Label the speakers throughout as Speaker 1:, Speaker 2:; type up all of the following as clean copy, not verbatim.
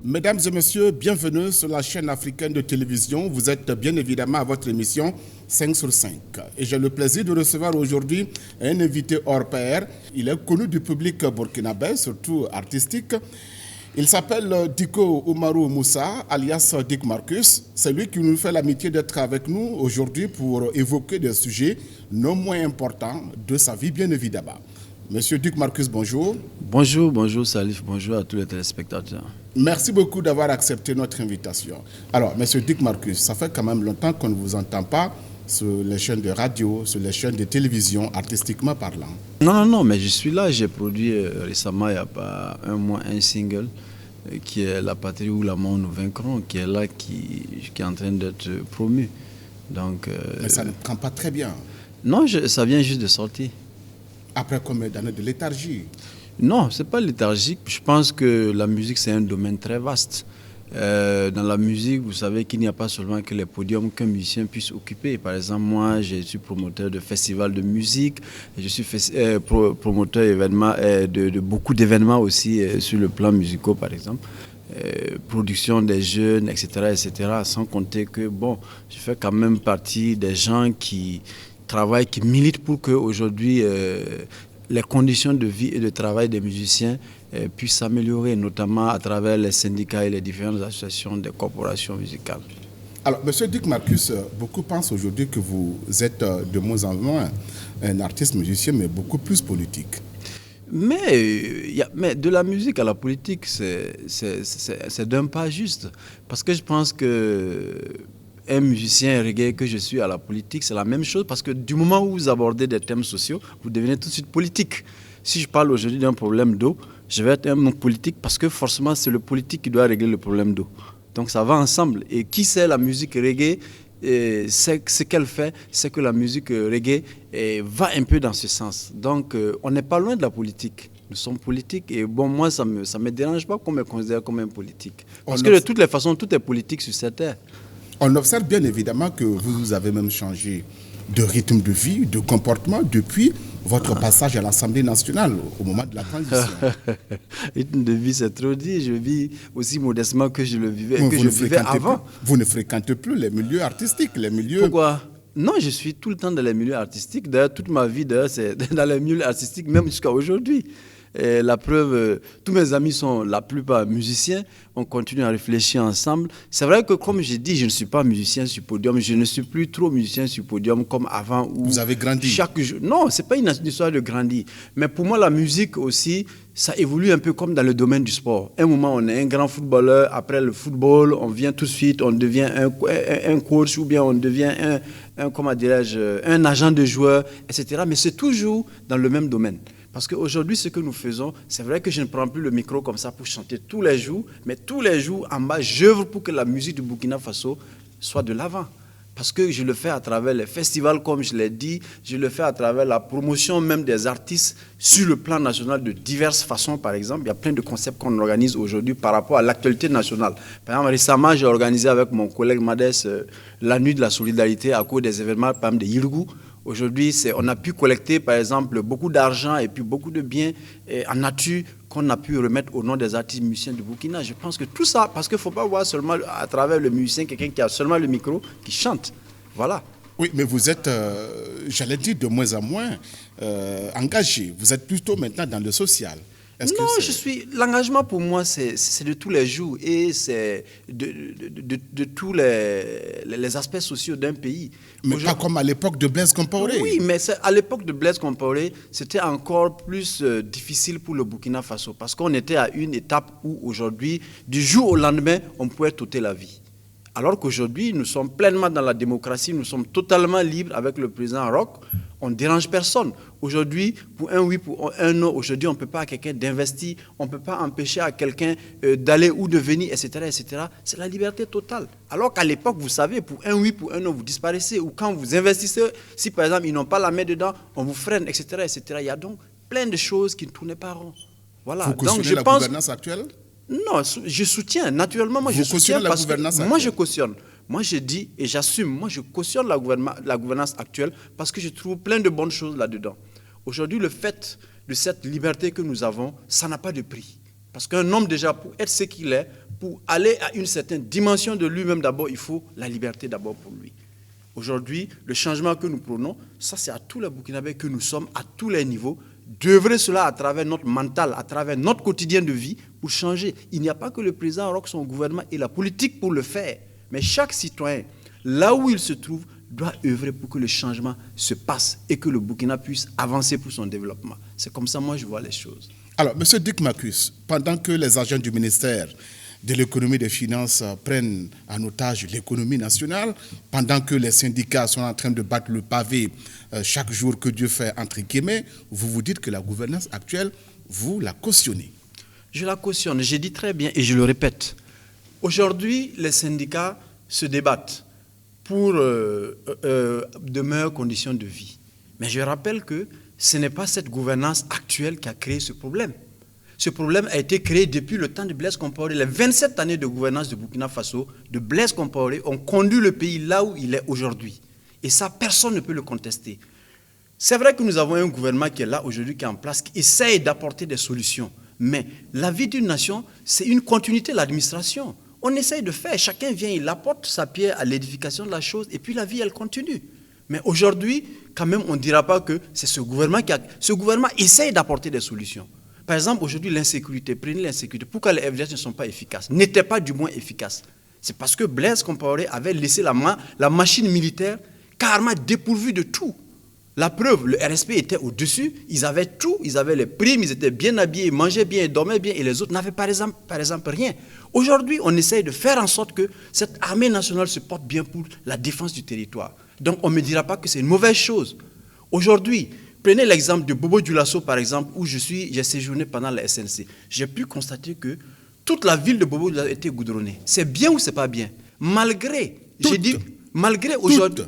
Speaker 1: Mesdames et messieurs, bienvenue sur la chaîne africaine de télévision. Vous êtes bien évidemment à votre émission 5 sur 5. Et j'ai le plaisir de recevoir aujourd'hui un invité hors pair. Il est connu du public burkinabé, surtout artistique. Il s'appelle Dicko Oumarou Moussa, alias Dick Marcus. C'est lui qui nous fait l'amitié d'être avec nous aujourd'hui pour évoquer des sujets non moins importants de sa vie, bien évidemment. Monsieur Dick Marcus, bonjour.
Speaker 2: Bonjour Salif, bonjour à tous les téléspectateurs.
Speaker 1: Merci beaucoup d'avoir accepté notre invitation. Alors, monsieur Dick Marcus, ça fait quand même longtemps qu'on ne vous entend pas sur les chaînes de radio, sur les chaînes de télévision, artistiquement parlant.
Speaker 2: Non, mais je suis là. J'ai produit récemment, il n'y a pas un mois, un single qui est La patrie où la mort nous vaincront, qui est là, qui est en train d'être promu. Donc,
Speaker 1: mais ça ne prend pas très bien.
Speaker 2: Non, ça vient juste de sortir.
Speaker 1: Après combien d'années de léthargie?
Speaker 2: Non, ce n'est pas léthargique. Je pense que la musique, c'est un domaine très vaste. Dans la musique, vous savez qu'il n'y a pas seulement que les podiums qu'un musicien puisse occuper. Par exemple, moi, je suis promoteur de festivals de musique, je suis promoteur de beaucoup d'événements aussi sur le plan musical, par exemple. Production des jeunes, etc., sans compter que, je fais quand même partie des gens qui travaillent, qui militent pour qu'aujourd'hui, les conditions de vie et de travail des musiciens puissent s'améliorer, notamment à travers les syndicats et les différentes associations des corporations musicales.
Speaker 1: Alors, monsieur Dick Marcus, beaucoup pensent aujourd'hui que vous êtes de moins en moins un artiste musicien, mais beaucoup plus politique.
Speaker 2: Mais de la musique à la politique, c'est d'un pas juste. Parce que je pense que un musicien reggae que je suis à la politique, c'est la même chose, parce que du moment où vous abordez des thèmes sociaux, vous devenez tout de suite politique. Si je parle aujourd'hui d'un problème d'eau, je vais être un homme politique parce que forcément c'est le politique qui doit régler le problème d'eau. Donc ça va ensemble. Et qui sait la musique reggae, ce qu'elle fait, c'est que la musique reggae va un peu dans ce sens. Donc on n'est pas loin de la politique. Nous sommes politiques et moi ça me dérange pas qu'on me considère comme un politique. Parce que de toutes les façons, tout est politique sur cette terre.
Speaker 1: On observe bien évidemment que vous avez même changé de rythme de vie, de comportement depuis votre passage à l'Assemblée nationale au moment de la transition.
Speaker 2: Rythme de vie, c'est trop dit. Je vis aussi modestement que je le vivais, avant.
Speaker 1: Vous ne fréquentez plus les milieux artistiques, les milieux...
Speaker 2: Pourquoi ? Non, je suis tout le temps dans les milieux artistiques. D'ailleurs, toute ma vie, c'est dans les milieux artistiques, même jusqu'à aujourd'hui. Et la preuve, tous mes amis sont la plupart musiciens. On continue à réfléchir ensemble. C'est vrai que, comme j'ai dit, je ne suis pas musicien sur podium. Je ne suis plus trop musicien sur podium comme avant. Où
Speaker 1: vous avez grandi?
Speaker 2: Chaque jour. Non, ce n'est pas une histoire de grandir. Mais pour moi, la musique aussi, ça évolue un peu comme dans le domaine du sport. Un moment, on est un grand footballeur. Après le football, on vient tout de suite, on devient un coach ou bien on devient un agent de joueur, etc. Mais c'est toujours dans le même domaine. Parce qu'aujourd'hui, ce que nous faisons, c'est vrai que je ne prends plus le micro comme ça pour chanter tous les jours, mais tous les jours, en bas, j'œuvre pour que la musique du Burkina Faso soit de l'avant. Parce que je le fais à travers les festivals, comme je l'ai dit, je le fais à travers la promotion même des artistes sur le plan national de diverses façons, par exemple. Il y a plein de concepts qu'on organise aujourd'hui par rapport à l'actualité nationale. Par exemple, récemment, j'ai organisé avec mon collègue Madès la nuit de la solidarité à cause des événements, par exemple, de Yirgou. Aujourd'hui, on a pu collecter, par exemple, beaucoup d'argent et puis beaucoup de biens en nature qu'on a pu remettre au nom des artistes musiciens du Burkina. Je pense que tout ça, parce qu'il ne faut pas voir seulement à travers le musicien quelqu'un qui a seulement le micro, qui chante. Voilà.
Speaker 1: Oui, mais vous êtes, j'allais dire, de moins en moins engagé. Vous êtes plutôt maintenant dans le social.
Speaker 2: L'engagement pour moi, c'est de tous les jours et c'est de tous les aspects sociaux d'un pays.
Speaker 1: Mais pas comme à l'époque de Blaise Compaoré.
Speaker 2: Oui, mais à l'époque de Blaise Compaoré, c'était encore plus difficile pour le Burkina Faso parce qu'on était à une étape où aujourd'hui, du jour au lendemain, on pouvait ôter la vie. Alors qu'aujourd'hui, nous sommes pleinement dans la démocratie, nous sommes totalement libres avec le président Roch. On ne dérange personne. Aujourd'hui, pour un oui, pour un non, aujourd'hui, on ne peut pas à quelqu'un d'investir, on ne peut pas empêcher à quelqu'un d'aller ou de venir, etc., etc. C'est la liberté totale. Alors qu'à l'époque, vous savez, pour un oui, pour un non, vous disparaissez. Ou quand vous investissez, si par exemple, ils n'ont pas la main dedans, on vous freine, etc., etc. Il y a donc plein de choses qui ne tournaient pas rond. Voilà.
Speaker 1: Vous cautionnez la gouvernance actuelle ?
Speaker 2: Non, je soutiens. Naturellement, moi, je soutiens parce que moi, je cautionne. Moi, je dis et j'assume. Moi, je cautionne la gouvernance actuelle parce que je trouve plein de bonnes choses là-dedans. Aujourd'hui, le fait de cette liberté que nous avons, ça n'a pas de prix. Parce qu'un homme, déjà, pour être ce qu'il est, pour aller à une certaine dimension de lui-même, d'abord, il faut la liberté d'abord pour lui. Aujourd'hui, le changement que nous prenons, ça c'est à tous les Burkinabés que nous sommes, à tous les niveaux, d'œuvrer cela à travers notre mental, à travers notre quotidien de vie, pour changer. Il n'y a pas que le président Roch, son gouvernement et la politique pour le faire. Mais chaque citoyen, là où il se trouve, doit œuvrer pour que le changement se passe et que le Burkina puisse avancer pour son développement. C'est comme ça, moi, je vois les choses.
Speaker 1: Alors, M. Dick Marcus, pendant que les agents du ministère de l'économie et des finances prennent en otage l'économie nationale, pendant que les syndicats sont en train de battre le pavé chaque jour que Dieu fait, entre guillemets, vous vous dites que la gouvernance actuelle, vous la cautionnez.
Speaker 2: Je la cautionne, j'ai dit très bien et je le répète. Aujourd'hui, les syndicats se débattent pour de meilleures conditions de vie. Mais je rappelle que ce n'est pas cette gouvernance actuelle qui a créé ce problème. Ce problème a été créé depuis le temps de Blaise Compaoré. Les 27 années de gouvernance de Burkina Faso, de Blaise Compaoré, ont conduit le pays là où il est aujourd'hui. Et ça, personne ne peut le contester. C'est vrai que nous avons un gouvernement qui est là aujourd'hui, qui est en place, qui essaye d'apporter des solutions. Mais la vie d'une nation, c'est une continuité de l'administration. On essaye de faire, chacun vient, il apporte sa pierre à l'édification de la chose, et puis la vie, elle continue. Mais aujourd'hui, quand même, on ne dira pas que c'est ce gouvernement qui a... Ce gouvernement essaye d'apporter des solutions. Par exemple, aujourd'hui, l'insécurité, prenez l'insécurité. Pourquoi les FDS ne sont pas efficaces, n'étaient pas du moins efficaces? C'est parce que Blaise Compaoré avait laissé la machine militaire carrément dépourvue de tout. La preuve, le RSP était au-dessus, ils avaient tout, ils avaient les primes, ils étaient bien habillés, ils mangeaient bien, ils dormaient bien, et les autres n'avaient par exemple rien. Aujourd'hui, on essaye de faire en sorte que cette armée nationale se porte bien pour la défense du territoire. Donc on ne me dira pas que c'est une mauvaise chose. Aujourd'hui, prenez l'exemple de Bobo Dioulasso, par exemple, où j'ai séjourné pendant la SNC. J'ai pu constater que toute la ville de Bobo Dioulasso était goudronnée. C'est bien ou c'est pas bien? Malgré, aujourd'hui,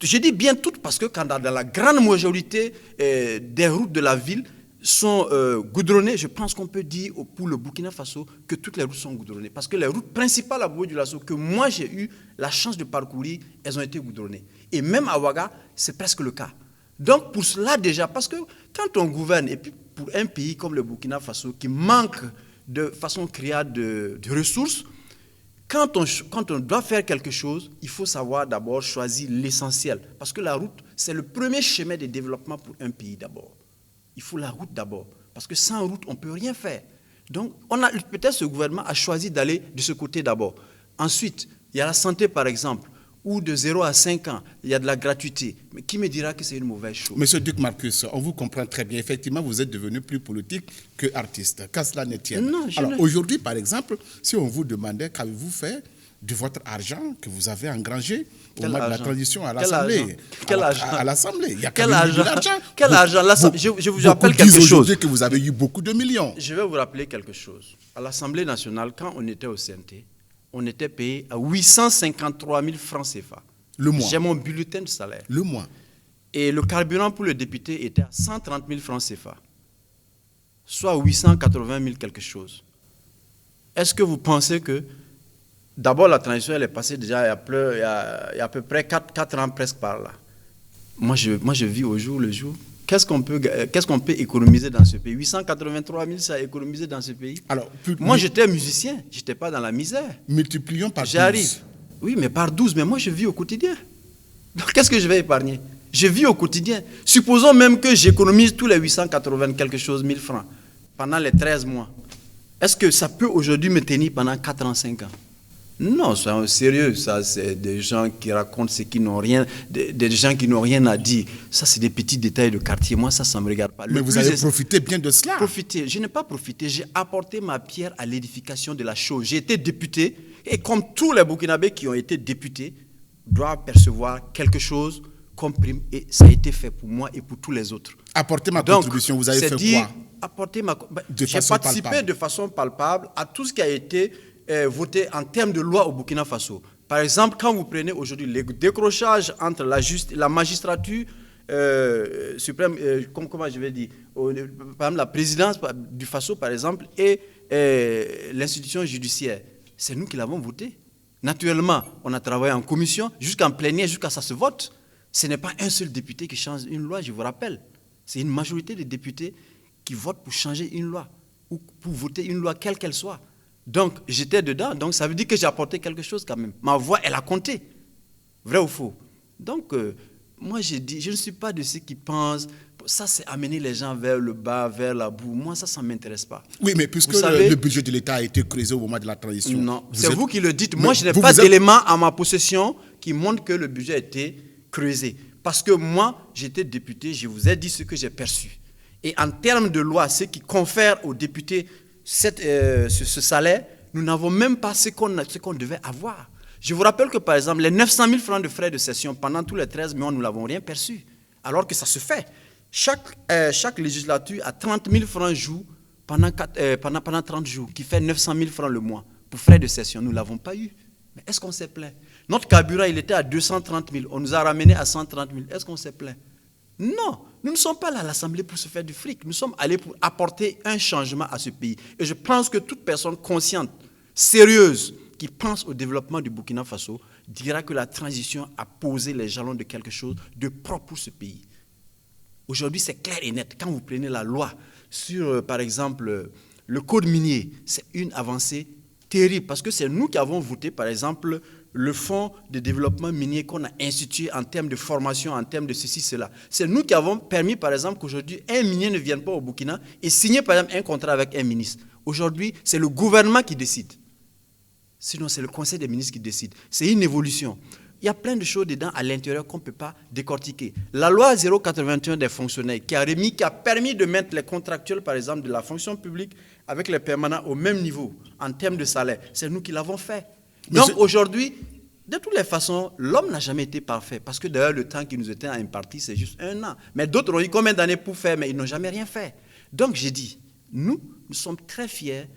Speaker 2: je dis bien toutes parce que quand dans la grande majorité des routes de la ville sont goudronnées, je pense qu'on peut dire pour le Burkina Faso que toutes les routes sont goudronnées. Parce que les routes principales à Bobo Dioulasso que moi j'ai eu la chance de parcourir, elles ont été goudronnées. Et même à Ouaga, c'est presque le cas. Donc pour cela déjà, parce que quand on gouverne, et puis pour un pays comme le Burkina Faso qui manque de façon criarde de ressources, quand on doit faire quelque chose, il faut savoir d'abord choisir l'essentiel. Parce que la route, c'est le premier chemin de développement pour un pays d'abord. Il faut la route d'abord. Parce que sans route, on ne peut rien faire. Donc, peut-être ce gouvernement a choisi d'aller de ce côté d'abord. Ensuite, il y a la santé par exemple, où de 0 à 5 ans, il y a de la gratuité. Mais qui me dira que c'est une mauvaise chose?
Speaker 1: Monsieur Dick Marcus, on vous comprend très bien. Effectivement, vous êtes devenu plus politique que artiste. Qu'à cela ne tienne. Alors aujourd'hui, par exemple, si on vous demandait qu'avez-vous fait de votre argent que vous avez engrangé au moment de la transition à l'Assemblée. À l'Assemblée. Il y a quand même eu de l'argent.
Speaker 2: Quel argent? Je vous rappelle quelque chose.
Speaker 1: Aujourd'hui que vous avez eu beaucoup de millions.
Speaker 2: Je vais vous rappeler quelque chose. À l'Assemblée nationale, quand on était au CNT, on était payé à 853 000 francs CFA.
Speaker 1: Le mois.
Speaker 2: J'ai mon bulletin de salaire.
Speaker 1: Le mois.
Speaker 2: Et le carburant pour le député était à 130 000 francs CFA. Soit 880 000 quelque chose. Est-ce que vous pensez que... D'abord, la transition, elle est passée déjà il y a à peu près 4 ans presque par là. Moi, je vis au jour le jour. Qu'est-ce qu'on peut économiser dans ce pays? 883 000, ça a économisé dans ce pays. Alors, moi, j'étais musicien, je n'étais pas dans la misère.
Speaker 1: Multiplions par 12.
Speaker 2: J'arrive. Oui, mais par 12, mais moi, je vis au quotidien. Donc, qu'est-ce que je vais épargner? Je vis au quotidien. Supposons même que j'économise tous les 880 quelque chose 1000 francs pendant les 13 mois. Est-ce que ça peut aujourd'hui me tenir pendant 4 ans, 5 ans? Non, c'est sérieux, ça c'est des gens qui racontent ce qui n'ont rien, des gens qui n'ont rien à dire. Ça c'est des petits détails de quartier, moi ça ne me regarde pas.
Speaker 1: Mais vous avez profité bien de cela.
Speaker 2: Profité, je n'ai pas profité, j'ai apporté ma pierre à l'édification de la chose. J'ai été député et comme tous les Burkinabés qui ont été députés doivent percevoir quelque chose comme prime et ça a été fait pour moi et pour tous les autres.
Speaker 1: Apporter ma contribution, vous avez fait quoi?
Speaker 2: J'ai participé de façon palpable à tout ce qui a été voté en termes de loi au Burkina Faso. Par exemple, quand vous prenez aujourd'hui le décrochage entre la magistrature suprême, comment je vais dire, par exemple la présidence du Faso, par exemple, et l'institution judiciaire, c'est nous qui l'avons voté. Naturellement, on a travaillé en commission, jusqu'en plénière, jusqu'à ça se vote. Ce n'est pas un seul député qui change une loi, je vous rappelle. C'est une majorité de députés qui votent pour changer une loi. ou pour voter une loi, quelle qu'elle soit. Donc, j'étais dedans, donc ça veut dire que j'ai apporté quelque chose quand même. Ma voix, elle a compté. Vrai ou faux? Donc, moi, j'ai dit, je ne suis pas de ceux qui pensent, ça, c'est amener les gens vers le bas, vers la boue. Moi, ça ne m'intéresse pas.
Speaker 1: Oui, mais puisque le budget de l'État a été creusé au moment de la transition.
Speaker 2: Non, c'est vous qui le dites. Moi, je n'ai pas d'éléments à ma possession qui montrent que le budget a été creusé. Parce que moi, j'étais député, je vous ai dit ce que j'ai perçu. Et en termes de loi, ce qui confère aux députés ce salaire, nous n'avons même pas ce qu'on devait avoir. Je vous rappelle que, par exemple, les 900 000 francs de frais de session pendant tous les 13 mois, nous n'avons rien perçu. Alors que ça se fait. Chaque législature a 30 000 francs jour pendant 30 jours, qui fait 900 000 francs le mois pour frais de session. Nous ne l'avons pas eu. Mais est-ce qu'on s'est plaint? Notre carburant, il était à 230 000. On nous a ramené à 130 000. Est-ce qu'on s'est plaint? Non, nous ne sommes pas là à l'Assemblée pour se faire du fric. Nous sommes allés pour apporter un changement à ce pays. Et je pense que toute personne consciente, sérieuse, qui pense au développement du Burkina Faso, dira que la transition a posé les jalons de quelque chose de propre pour ce pays. Aujourd'hui, c'est clair et net. Quand vous prenez la loi sur, par exemple, le code minier, c'est une avancée terrible parce que c'est nous qui avons voté, par exemple, le fonds de développement minier qu'on a institué en termes de formation, en termes de ceci, cela. C'est nous qui avons permis, par exemple, qu'aujourd'hui, un minier ne vienne pas au Burkina et signe, par exemple, un contrat avec un ministre. Aujourd'hui, c'est le gouvernement qui décide. Sinon, c'est le Conseil des ministres qui décide. C'est une évolution. Il y a plein de choses dedans à l'intérieur qu'on ne peut pas décortiquer. La loi 081 des fonctionnaires qui a permis de mettre les contractuels, par exemple, de la fonction publique avec les permanents au même niveau en termes de salaire, c'est nous qui l'avons fait. Donc aujourd'hui, de toutes les façons, l'homme n'a jamais été parfait parce que d'ailleurs, le temps qui nous était imparti, c'est juste 1 an. Mais d'autres ont eu combien d'années pour faire, mais ils n'ont jamais rien fait. Donc j'ai dit, nous sommes très fiers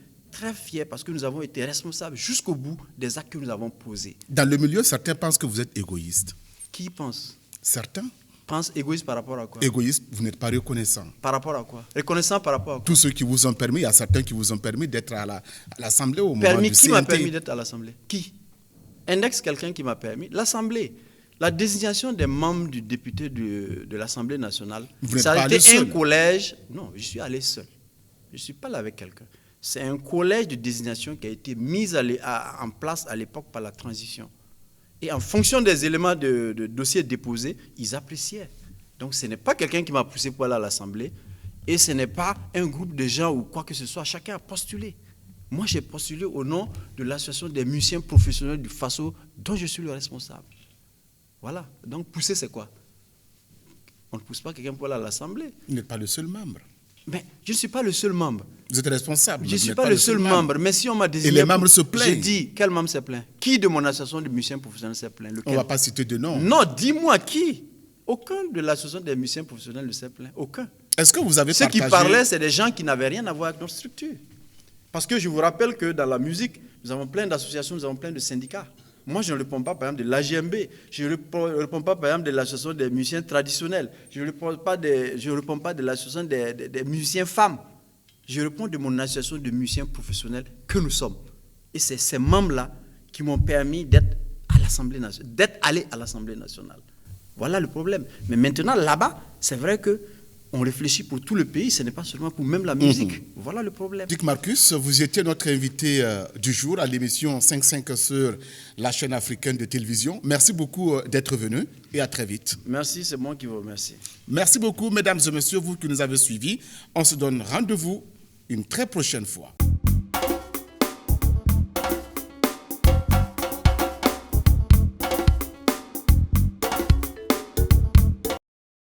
Speaker 2: parce que nous avons été responsables jusqu'au bout des actes que nous avons posés.
Speaker 1: Dans le milieu, certains pensent que vous êtes égoïste.
Speaker 2: Qui pense?
Speaker 1: Certains
Speaker 2: pensent égoïste par rapport à quoi?
Speaker 1: Égoïste, vous n'êtes pas reconnaissant.
Speaker 2: Par rapport à quoi? Reconnaissant par rapport à quoi?
Speaker 1: Tous ceux qui vous ont permis, il y a certains qui vous ont permis d'être à l'Assemblée au moment du CNT.
Speaker 2: Qui m'a permis d'être à l'Assemblée? Qui? Indexe quelqu'un qui m'a permis? L'Assemblée. La désignation des membres du député de l'Assemblée nationale, ça a été un collège. Non, je suis allé seul. Je ne suis pas là avec quelqu'un. C'est un collège de désignation qui a été mis en place à l'époque par la transition. Et en fonction des éléments de dossiers déposés, ils appréciaient. Donc ce n'est pas quelqu'un qui m'a poussé pour aller à l'Assemblée et ce n'est pas un groupe de gens ou quoi que ce soit. Chacun a postulé. Moi, j'ai postulé au nom de l'association des musiciens professionnels du Faso dont je suis le responsable. Voilà. Donc pousser, c'est quoi? On ne pousse pas quelqu'un pour aller à l'Assemblée.
Speaker 1: Vous n'êtes pas le seul membre.
Speaker 2: Mais je ne suis pas le seul membre.
Speaker 1: Vous êtes responsable.
Speaker 2: Je ne suis pas le seul membre. Mais si on m'a désigné...
Speaker 1: Et les membres se plaignent.
Speaker 2: J'ai dit, quel membre s'est plaint? Qui de mon association de musiciens professionnels s'est plaint?
Speaker 1: On ne va pas citer de nom.
Speaker 2: Non, dis-moi qui? Aucun de l'association des musiciens professionnels ne s'est plaint. Aucun.
Speaker 1: Est-ce que vous avez partagé...
Speaker 2: Ceux qui parlaient, c'est des gens qui n'avaient rien à voir avec notre structure. Parce que je vous rappelle que dans la musique, nous avons plein d'associations, nous avons plein de syndicats. Moi, je ne réponds pas, par exemple, de l'AGMB. Je ne réponds pas, par exemple, de l'association des musiciens traditionnels. Je ne réponds pas de l'association des musiciens femmes. Je réponds de mon association de musiciens professionnels que nous sommes. Et c'est ces membres-là qui m'ont permis d'être à l'Assemblée nationale, d'être allé à l'Assemblée nationale. Voilà le problème. Mais maintenant, là-bas, c'est vrai qu'on réfléchit pour tout le pays, ce n'est pas seulement pour même la musique. Voilà le problème.
Speaker 1: Dick Marcus, vous étiez notre invité du jour à l'émission 5-5 sur la chaîne africaine de télévision. Merci beaucoup d'être venu et à très vite.
Speaker 2: Merci, c'est moi qui vous remercie.
Speaker 1: Merci beaucoup, mesdames et messieurs, vous qui nous avez suivis. On se donne rendez-vous une très prochaine fois.